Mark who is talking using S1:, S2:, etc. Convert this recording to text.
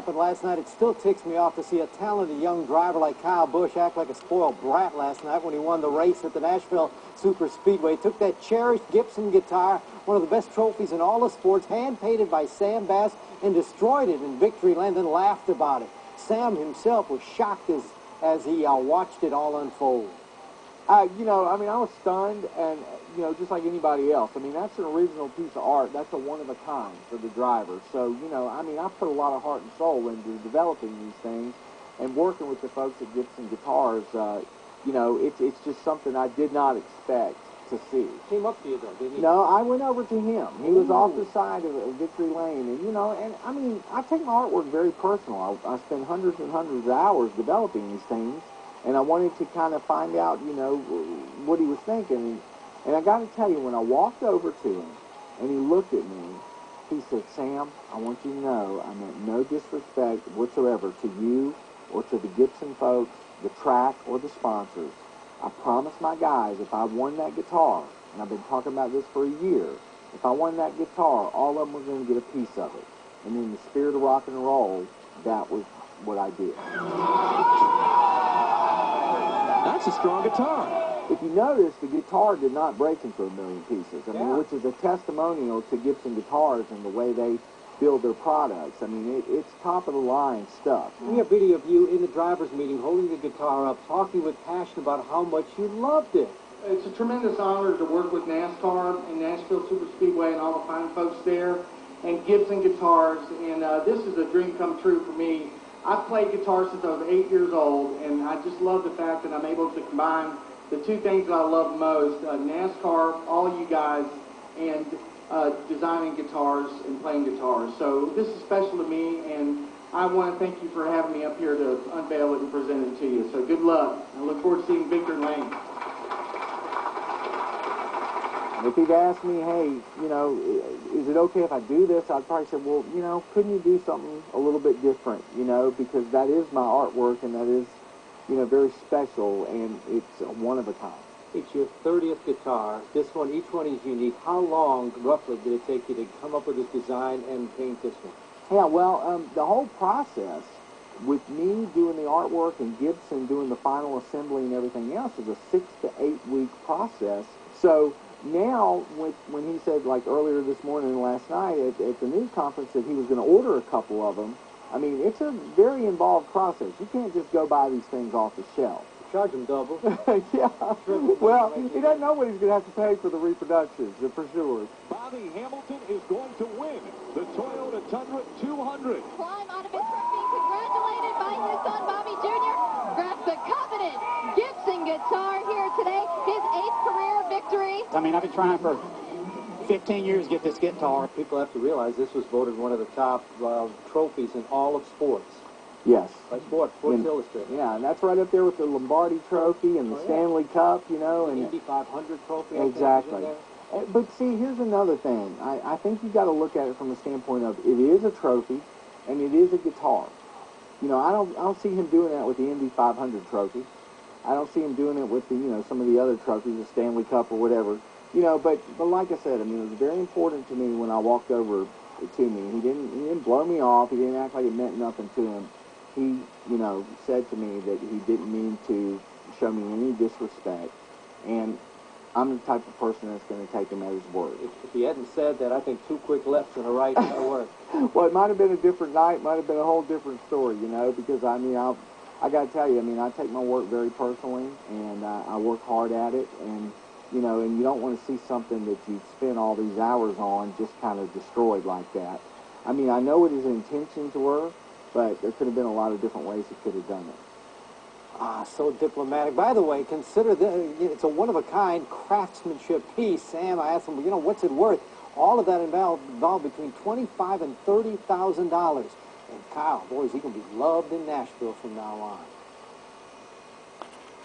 S1: happened last night. It still ticks me off to see a talented young driver like Kyle Busch act like a spoiled brat last night when he won the race at the Nashville Super Speedway. Took that cherished Gibson guitar, one of the best trophies in all of sports, hand-painted by Sam Bass, and destroyed it in victory lane, then laughed about it. Sam himself was shocked as he watched it all unfold.
S2: You know, I mean, I was stunned, and, you know, just like anybody else. I mean, that's an original piece of art. That's a one-of-a-kind for the driver. So, you know, I mean, I put a lot of heart and soul into developing these things and working with the folks at Gibson Guitars. You know, it's just something I did not expect to see.
S1: Came up to you, though, didn't he?
S2: No, I went over to him. He was off the side of Victory Lane, and, you know, and, I mean, I take my artwork very personal. I spend hundreds and hundreds of hours developing these things. And I wanted to kind of find out, you know, what he was thinking. And I got to tell you, when I walked over to him and he looked at me, he said, "Sam, I want you to know I meant no disrespect whatsoever to you or to the Gibson folks, the track, or the sponsors. I promised my guys if I won that guitar, and I've been talking about this for a year, if I won that guitar, all of them were going to get a piece of it. And in the spirit of rock and roll, that was what I did."
S3: That's a strong guitar.
S2: If you notice, the guitar did not break into a million pieces. I mean, which is a testimonial to Gibson Guitars and the way they build their products. I mean, it's top-of-the-line stuff.
S1: We have video of you in the driver's meeting holding the guitar up, talking with passion about how much you loved it.
S4: It's a tremendous honor to work with NASCAR and Nashville Super Speedway and all the fine folks there, and Gibson Guitars, and this is a dream come true for me. I've played guitar since I was 8 years old, and I just love the fact that I'm able to combine the two things that I love most, NASCAR, all you guys, and designing guitars and playing guitars. So this is special to me, and I want to thank you for having me up here to unveil it and present it to you. So good luck. I look forward to seeing Victor Lane.
S2: If he'd asked me, hey, you know, is it okay if I do this? I'd probably say, well, you know, couldn't you do something a little bit different, you know, because that is my artwork and that is, you know, very special, and it's one of a kind.
S1: It's your 30th guitar. This one, each one is unique. How long, roughly, did it take you to come up with this design and paint this one?
S2: Yeah, well, the whole process with me doing the artwork and Gibson doing the final assembly and everything else is a 6 to 8 week process. So now, when he said, like earlier this morning and last night at the news conference that he was going to order a couple of them, I mean, it's a very involved process. You can't just go buy these things off the shelf.
S1: Charge him double.
S2: Yeah. Well, he doesn't know what he's going to have to pay for the reproductions, for sure.
S3: Bobby Hamilton is going to win the Toyota Tundra 200.
S5: Climb out of his truck being congratulated by his son, Bobby Jr. Grabs the coveted Gibson guitar here today, his 8th career victory.
S6: I mean, I've been trying for 15 years to get this guitar.
S1: People have to realize this was voted one of the top trophies in all of sports.
S2: Yes.
S1: By Sports Illustrated.
S2: Yeah, and that's right up there with the Lombardi Trophy and the Stanley Cup, you know.
S1: The
S2: And
S1: Indy 500 trophy.
S2: exactly. But see, here's another thing. I think you've got to look at it from the standpoint of it is a trophy and it is a guitar. You know, I don't see him doing that with the Indy 500 trophy. I don't see him doing it with the, you know, some of the other trophies, the Stanley Cup or whatever. You know, but like I said, I mean, it was very important to me when I walked over to me. He didn't blow me off. He didn't act like it meant nothing to him. He, you know, said to me that he didn't mean to show me any disrespect, and I'm the type of person that's going to take him at his word.
S1: If he hadn't said that, I think 2 quick lefts and a right would have worked.
S2: Well, it might have been a different night, might have been a whole different story, you know, because, I mean, I got to tell you, I mean, I take my work very personally, and I work hard at it, and, you know, and you don't want to see something that you spent all these hours on just kind of destroyed like that. I mean, I know what his intentions were, but there could have been a lot of different ways he could have done it.
S1: Ah, so diplomatic. By the way, consider this, it's a one-of-a-kind craftsmanship piece. Sam, I asked him, you know, what's it worth? All of that involved between $25,000 and $30,000. And Kyle, boy, is he going to be loved in Nashville from now on.